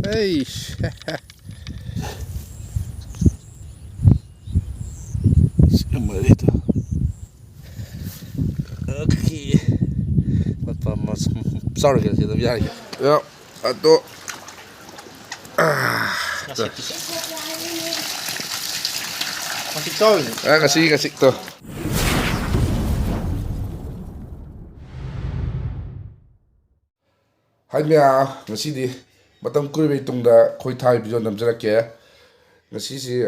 Hey. Okay. Mas sorry ka sila biyahe. Yo, ato. Ngachik to. Kasi to. Hai mya, ngasi di matam kuibei tungda khoi thai video namjarake. Ngasi si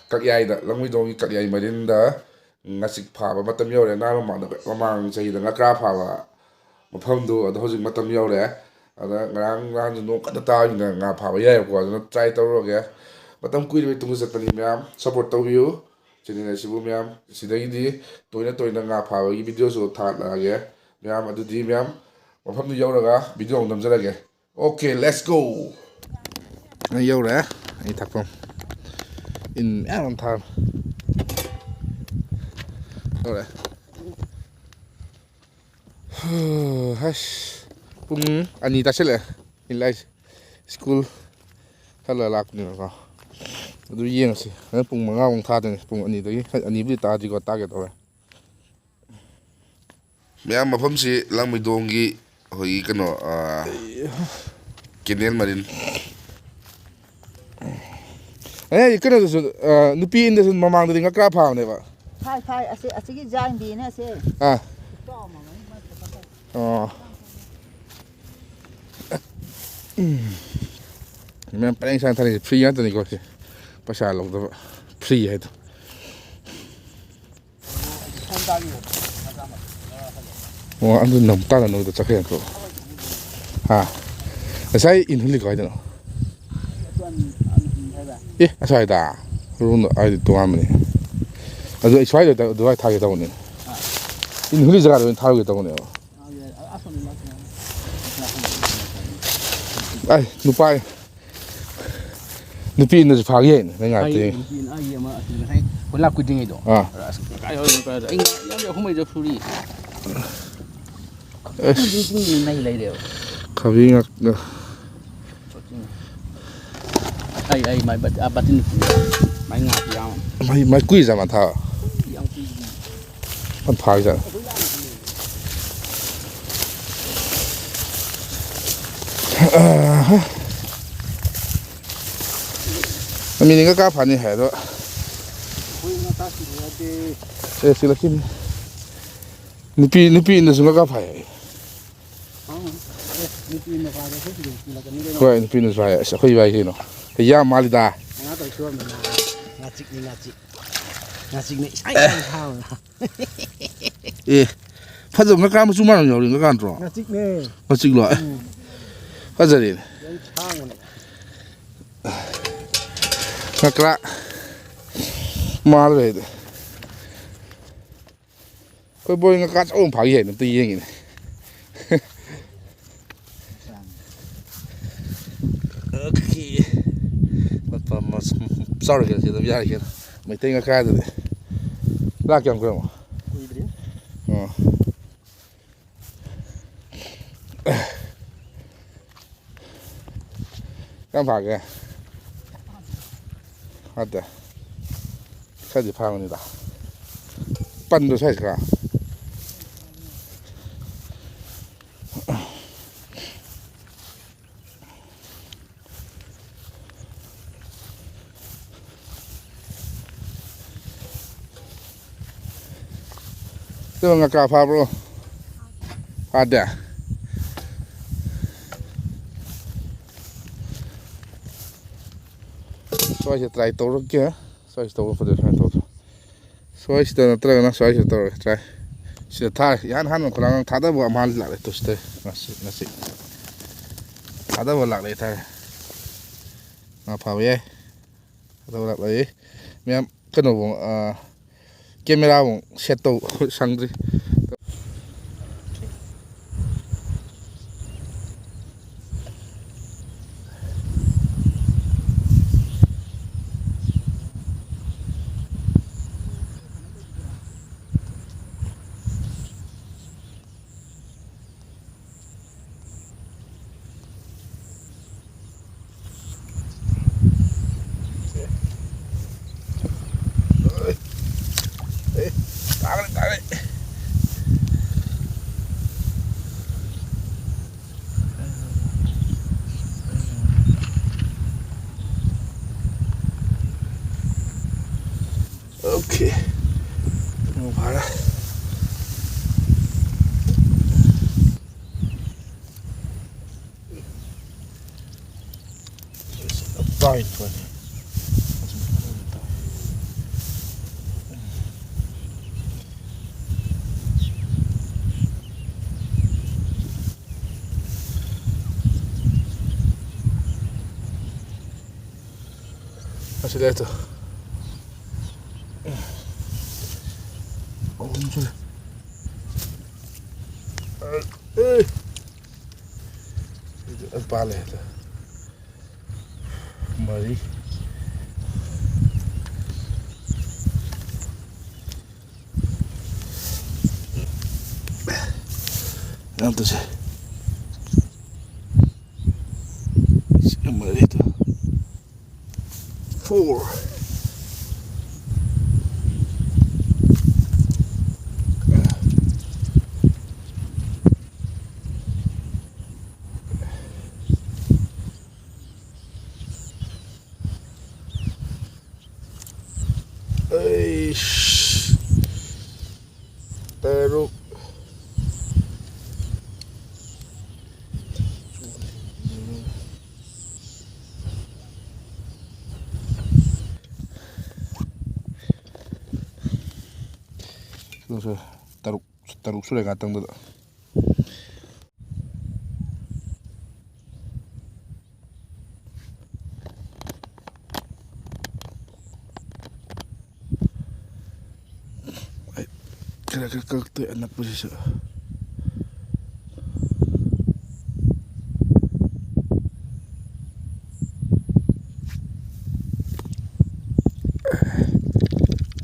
kakyai da langwi dongi kakyai marinda ngachik phaba matam yore na mamang chahi da ngakra phaba mafamdu ado hojik matam yore ada ngarang ngan no kada ta nga phaba yai ko aduna try tawroge matam kuibei tungda satani mya support toubiyu chini asibu mya sidagi toina nga phaba gi video so that lage mya adudi mya mafamdu yawraga video namjarage. Okay, let's go. Yawra ai thakpam in aron tham rồi hash pung ani ta sele in lai school thala lak ni ka adu yeng si pung manga ong tha den pung ani dagi ani bi ta di ko ta ge to mya mafam si langmi dongi hoi kano kenel marin eh kano so nupi in the mamang de ngakra pha ne ba Thai asigi jain bi na se à mình phải sang thằng này free á tụi này coi kì bắt xa lồng đó free hết wow anh nằm ta là nồi đó chắc hẳn rồi à sai in huli coi đó 예 sai luôn ai tụi anh này à rồi sai rồi tụi ai thay cái đâu này in huli ra rồi thay cái đâu này ai nupai nupi nó phá ghê này ngài thìคนรับกูจริงไอ้ดอก à ไอ้ไอ้ยังkhông mấy giờ free จริงๆไม่เลยเดียว khảo viên ngạc nữa ไอ้ไม่บัดนี้ไม่งาบยาว mấy quý ra mà thảo ยังที่ มันphá ra mình những cái cá phản này hết rồi ê xin lỗi kim nupi nó dùng cá phải rồi nupi nó phải sẽ khơi vai gì nó thì ya malida ngachik này ai thao ê phát dụng cá mà chúng nó nhiều đừng có gan trò ngachik nè ngachik loại phát giờ đi ngakra mal rồi đấy coi bôi ngakra ôm phải hiện tự nhiên này okay mà sorry cái gì đó bây giờ mấy tên ngakra rồi là kiểu không cam phải kìa ada saya di paham ni dah pan tu saya sekarang tu ngakra apa bro ada xoay sẽ try tàu kia xoay tàu phải được tàu xoay sẽ try nó xoay sẽ tàu try sẽ thay yan han còn đang tháo đó bộ mal lại tôi sẽ nasi tháo đó bộ lại thay mà phải vậy tháo lại vậy mình cái nó bộ camera bộ set tàu sang đi Fine, fine. Masih lihat tuh. Oh, muncul. Itu apa leh tuh? Mari. Nanti sih. Mari itu. 4. Teruk. Taruk sudah ngatang tuh. Kira-kira tuh anak posisi.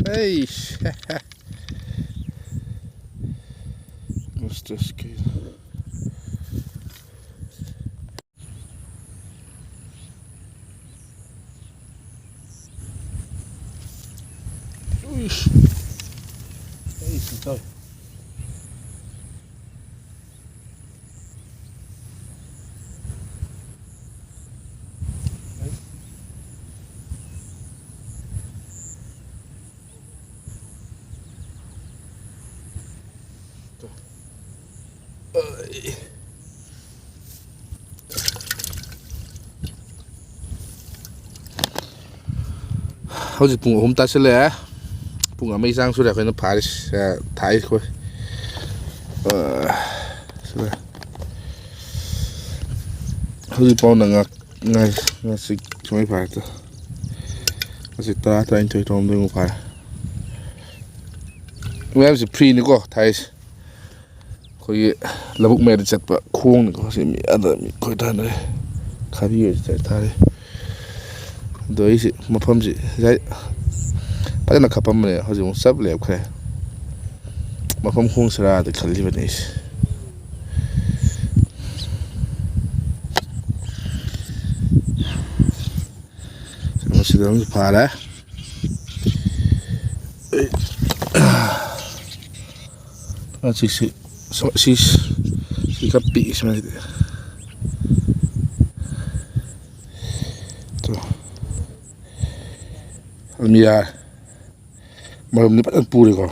Hey. Mr. Skill. Uish. Hey, sentai. How's pung home tasile pung amay sang sudah kena Paris Thai ko sudah how's pau na ngachik cumai pa to kasi ta into tom ding pa Mayam si pre ni ko Thai ko labuk mer chat pa khong ni ko si mi ada mi ko ta na khabi ye ta dois mafamsi zai padana khapam ne hojung sab lep khre mafam khong sara de khalli banis Sidang para si kapi sebenarnya tuh almia malam ni padan puri ko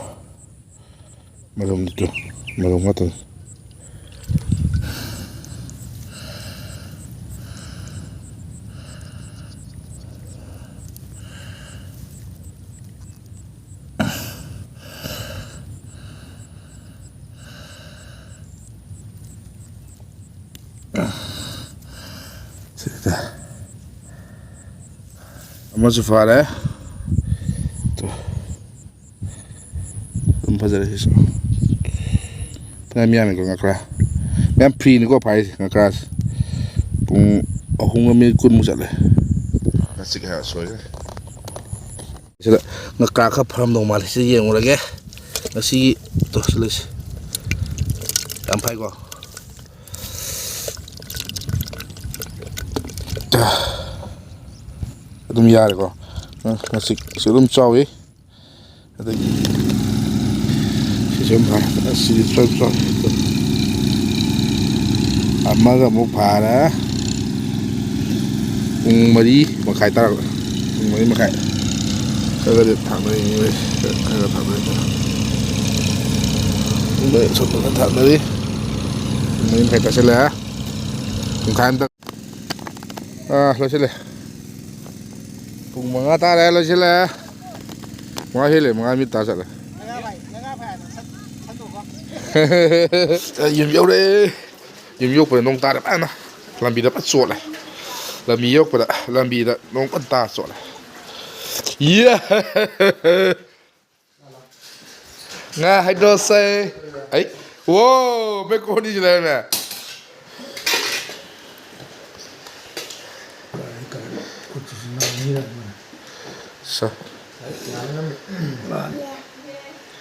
malam itu malam ngatan masuk fare tuh fazer isso Mayam ko ngakra Mayam pre ni ko pai ngakra pung ahung mi kun mu chale ngachik ha soi sila ngakra kha pham dong mal si yeng urage ngasi to selis am pai ko Adum yare ko ngachik silum chawi ada si jom ha si chau amaga mo para mari makai tar mari makai kaga de thang ni kaga thang ni so thang ni mari makai ta sela kan ta lo sele Pung mga tara lang sila. Mga hili, mga mita sila. Yếm dâu đi. Yếm dâu phải nông ta đã bán à. Làm bị đã bắt sụt này. Làm mì dâu phải làm bị đã nông bắt ta sụt này. Yeah. Nga hai đô xe. Ấy. Wow, mấy cô đi lên nè. Sao?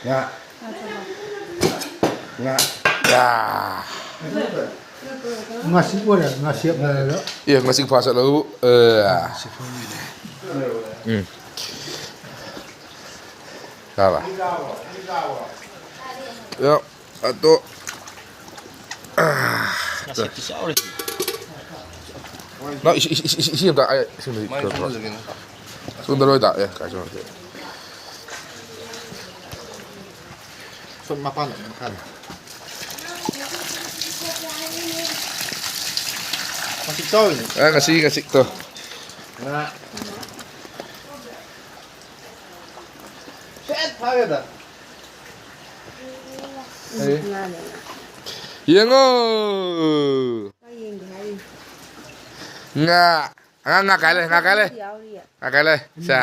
Nga. Nga. Ya. ngachik boleh ngachik boleh. Iya, ngachik fase lalu. Salah. Ya, atau Ngachik ti sao ri. Nah, isi tak ayat sini. Sundar tak ya, kasih nanti. Sun mapan makan. Masih coy ni. Ngasih tuh. Nah. Set apa dah? Iya ngo. Nggak kalah. Sa.